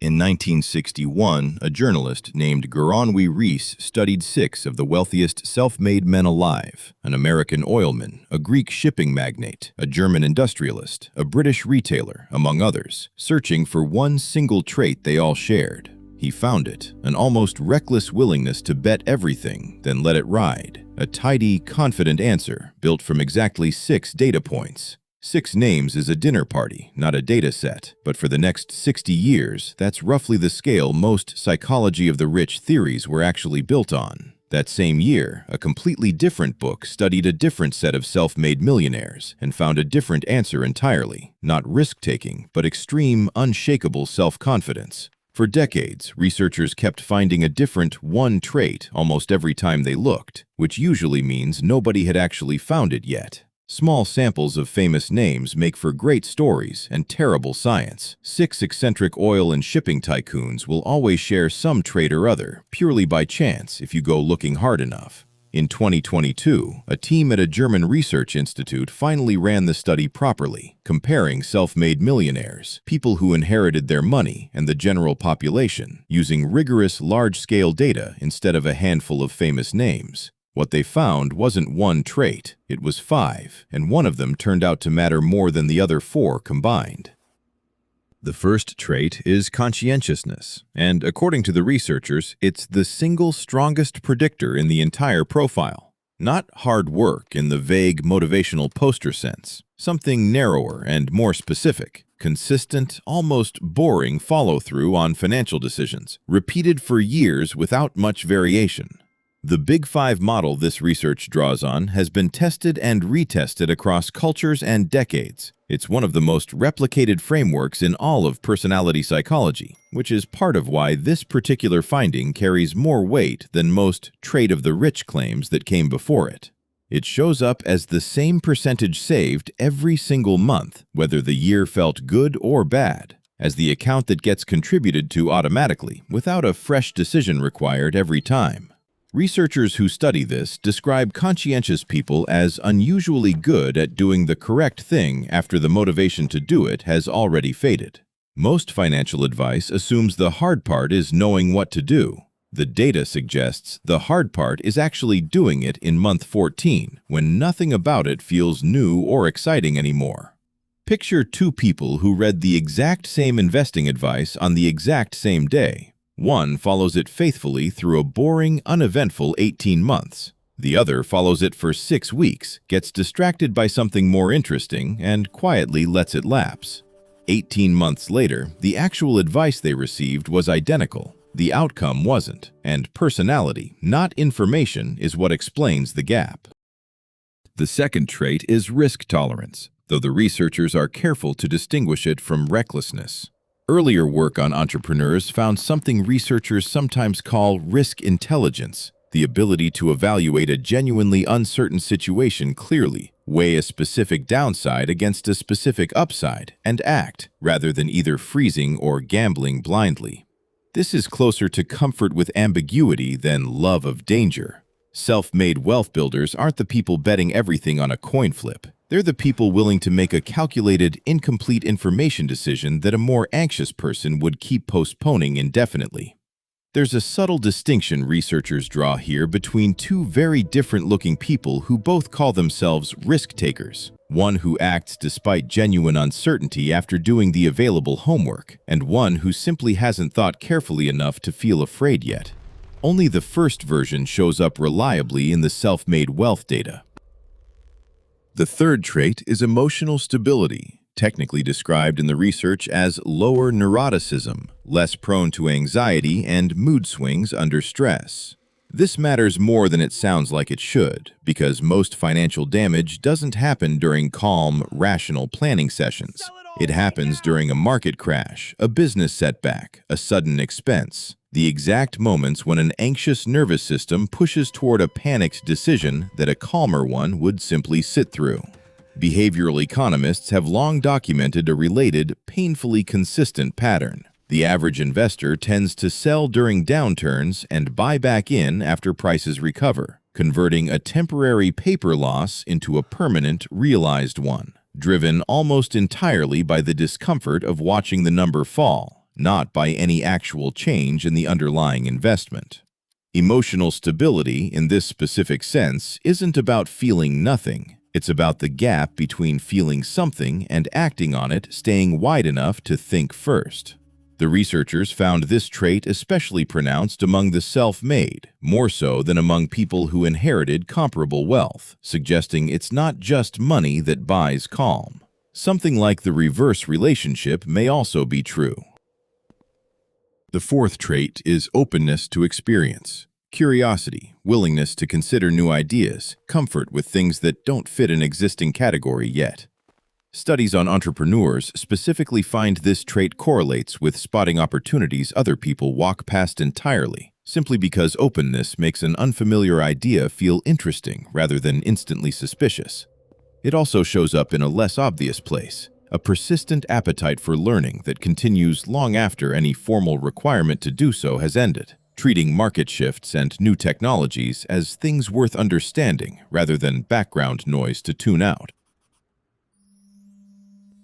In 1961, a journalist named Geronwy Rees studied 6 of the wealthiest self-made men alive: an American oilman, a Greek shipping magnate, a German industrialist, a British retailer, among others, searching for one single trait they all shared. He found it: an almost reckless willingness to bet everything, then let it ride. A tidy, confident answer built from exactly 6 data points. 6 names is a dinner party, not a data set, but for the next 60 years, that's roughly the scale most psychology of the rich theories were actually built on. That same year, a completely different book studied a different set of self-made millionaires and found a different answer entirely: not risk-taking, but extreme, unshakable self-confidence. For decades, researchers kept finding a different one trait almost every time they looked, which usually means nobody had actually found it yet. Small samples of famous names make for great stories and terrible science. 6 eccentric oil and shipping tycoons will always share some trait or other, purely by chance if you go looking hard enough. In 2022, a team at a German research institute finally ran the study properly, comparing self-made millionaires, people who inherited their money, and the general population, using rigorous large-scale data instead of a handful of famous names. What they found wasn't one trait, it was 5, and one of them turned out to matter more than the other 4 combined. The first trait is conscientiousness, and according to the researchers, it's the single strongest predictor in the entire profile. Not hard work in the vague motivational poster sense, something narrower and more specific. Consistent, almost boring follow-through on financial decisions, repeated for years without much variation. The Big 5 model this research draws on has been tested and retested across cultures and decades. It's one of the most replicated frameworks in all of personality psychology, which is part of why this particular finding carries more weight than most trait of the rich claims that came before it. It shows up as the same percentage saved every single month, whether the year felt good or bad, as the account that gets contributed to automatically, without a fresh decision required every time. Researchers who study this describe conscientious people as unusually good at doing the correct thing after the motivation to do it has already faded. Most financial advice assumes the hard part is knowing what to do. The data suggests the hard part is actually doing it in month 14, when nothing about it feels new or exciting anymore. Picture 2 people who read the exact same investing advice on the exact same day. One follows it faithfully through a boring, uneventful 18 months. The other follows it for 6 weeks, gets distracted by something more interesting, and quietly lets it lapse. 18 months later, the actual advice they received was identical. The outcome wasn't, and personality, not information, is what explains the gap. The second trait is risk tolerance, though the researchers are careful to distinguish it from recklessness. Earlier work on entrepreneurs found something researchers sometimes call risk intelligence, the ability to evaluate a genuinely uncertain situation clearly, weigh a specific downside against a specific upside, and act, rather than either freezing or gambling blindly. This is closer to comfort with ambiguity than love of danger. Self-made wealth builders aren't the people betting everything on a coin flip. They're the people willing to make a calculated, incomplete information decision that a more anxious person would keep postponing indefinitely. There's a subtle distinction researchers draw here between 2 very different-looking people who both call themselves risk-takers. One who acts despite genuine uncertainty after doing the available homework, and one who simply hasn't thought carefully enough to feel afraid yet. Only the first version shows up reliably in the self-made wealth data. The third trait is emotional stability, technically described in the research as lower neuroticism, less prone to anxiety and mood swings under stress. This matters more than it sounds like it should, because most financial damage doesn't happen during calm, rational planning sessions. It happens during a market crash, a business setback, a sudden expense. The exact moments when an anxious nervous system pushes toward a panicked decision that a calmer one would simply sit through. Behavioral economists have long documented a related, painfully consistent pattern. The average investor tends to sell during downturns and buy back in after prices recover, converting a temporary paper loss into a permanent, realized one, driven almost entirely by the discomfort of watching the number fall, not by any actual change in the underlying investment. Emotional stability, in this specific sense, isn't about feeling nothing. It's about the gap between feeling something and acting on it staying wide enough to think first. The researchers found this trait especially pronounced among the self-made, more so than among people who inherited comparable wealth, suggesting it's not just money that buys calm. Something like the reverse relationship may also be true. The fourth trait is openness to experience. Curiosity, willingness to consider new ideas, comfort with things that don't fit an existing category yet. Studies on entrepreneurs specifically find this trait correlates with spotting opportunities other people walk past entirely, simply because openness makes an unfamiliar idea feel interesting rather than instantly suspicious. It also shows up in a less obvious place, a persistent appetite for learning that continues long after any formal requirement to do so has ended, treating market shifts and new technologies as things worth understanding rather than background noise to tune out.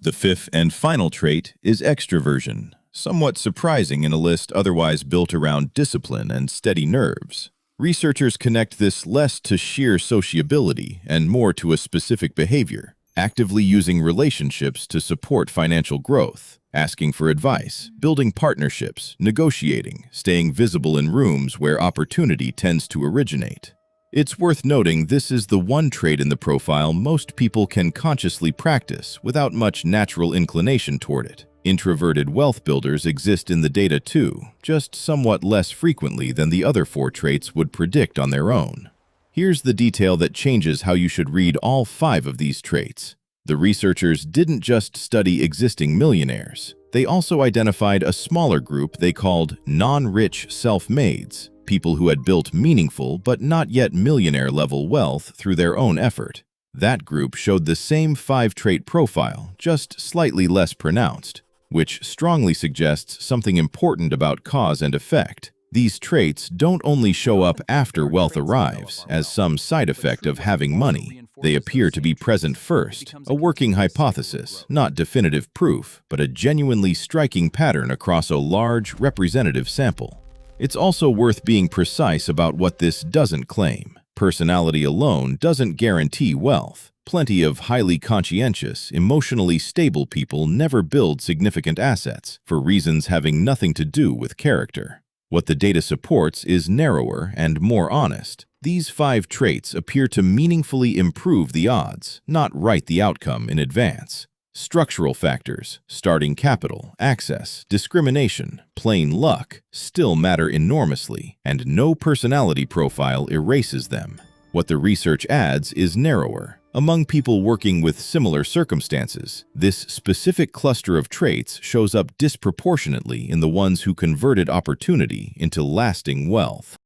The fifth and final trait is extroversion, somewhat surprising in a list otherwise built around discipline and steady nerves. Researchers connect this less to sheer sociability and more to a specific behavior, actively using relationships to support financial growth, asking for advice, building partnerships, negotiating, staying visible in rooms where opportunity tends to originate. It's worth noting this is the one trait in the profile most people can consciously practice without much natural inclination toward it. Introverted wealth builders exist in the data too, just somewhat less frequently than the other four traits would predict on their own. Here's the detail that changes how you should read all 5 of these traits. The researchers didn't just study existing millionaires. They also identified a smaller group they called non-rich self-mades, people who had built meaningful but not yet millionaire-level wealth through their own effort. That group showed the same 5-trait profile, just slightly less pronounced, which strongly suggests something important about cause and effect. These traits don't only show up after wealth arrives, as some side effect of having money. They appear to be present first, a working hypothesis, not definitive proof, but a genuinely striking pattern across a large, representative sample. It's also worth being precise about what this doesn't claim. Personality alone doesn't guarantee wealth. Plenty of highly conscientious, emotionally stable people never build significant assets, for reasons having nothing to do with character. What the data supports is narrower and more honest. These 5 traits appear to meaningfully improve the odds, not write the outcome in advance. Structural factors, starting capital, access, discrimination, plain luck, still matter enormously, and no personality profile erases them. What the research adds is narrower. Among people working with similar circumstances, this specific cluster of traits shows up disproportionately in the ones who converted opportunity into lasting wealth.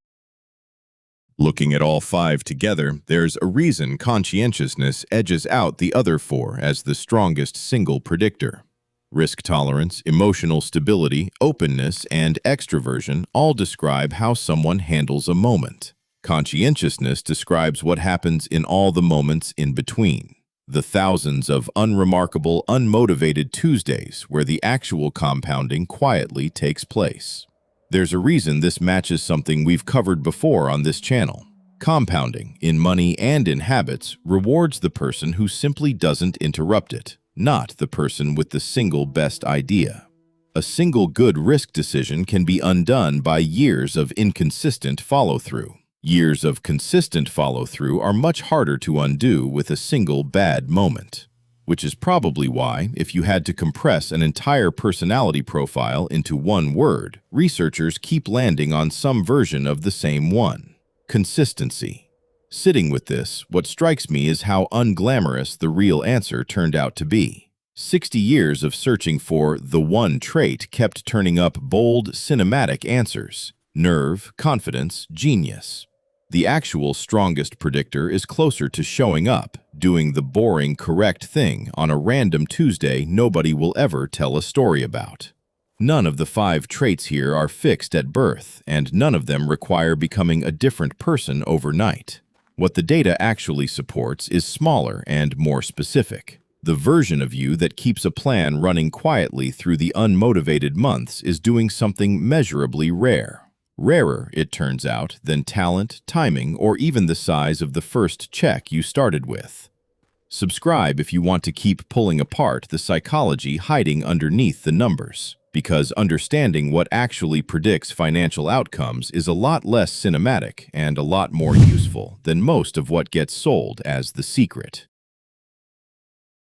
Looking at all 5 together, there's a reason conscientiousness edges out the other 4 as the strongest single predictor. Risk tolerance, emotional stability, openness, and extroversion all describe how someone handles a moment. Conscientiousness describes what happens in all the moments in between. The thousands of unremarkable, unmotivated Tuesdays where the actual compounding quietly takes place. There's a reason this matches something we've covered before on this channel. Compounding, in money and in habits, rewards the person who simply doesn't interrupt it, not the person with the single best idea. A single good risk decision can be undone by years of inconsistent follow-through. Years of consistent follow-through are much harder to undo with a single bad moment. Which is probably why, if you had to compress an entire personality profile into one word, researchers keep landing on some version of the same one: consistency. Sitting with this, what strikes me is how unglamorous the real answer turned out to be. 60 years of searching for the one trait kept turning up bold, cinematic answers: nerve, confidence, genius. The actual strongest predictor is closer to showing up, doing the boring, correct thing on a random Tuesday nobody will ever tell a story about. None of the 5 traits here are fixed at birth, and none of them require becoming a different person overnight. What the data actually supports is smaller and more specific. The version of you that keeps a plan running quietly through the unmotivated months is doing something measurably rare. Rarer, it turns out, than talent, timing, or even the size of the first check you started with. Subscribe if you want to keep pulling apart the psychology hiding underneath the numbers, because understanding what actually predicts financial outcomes is a lot less cinematic and a lot more useful than most of what gets sold as the secret.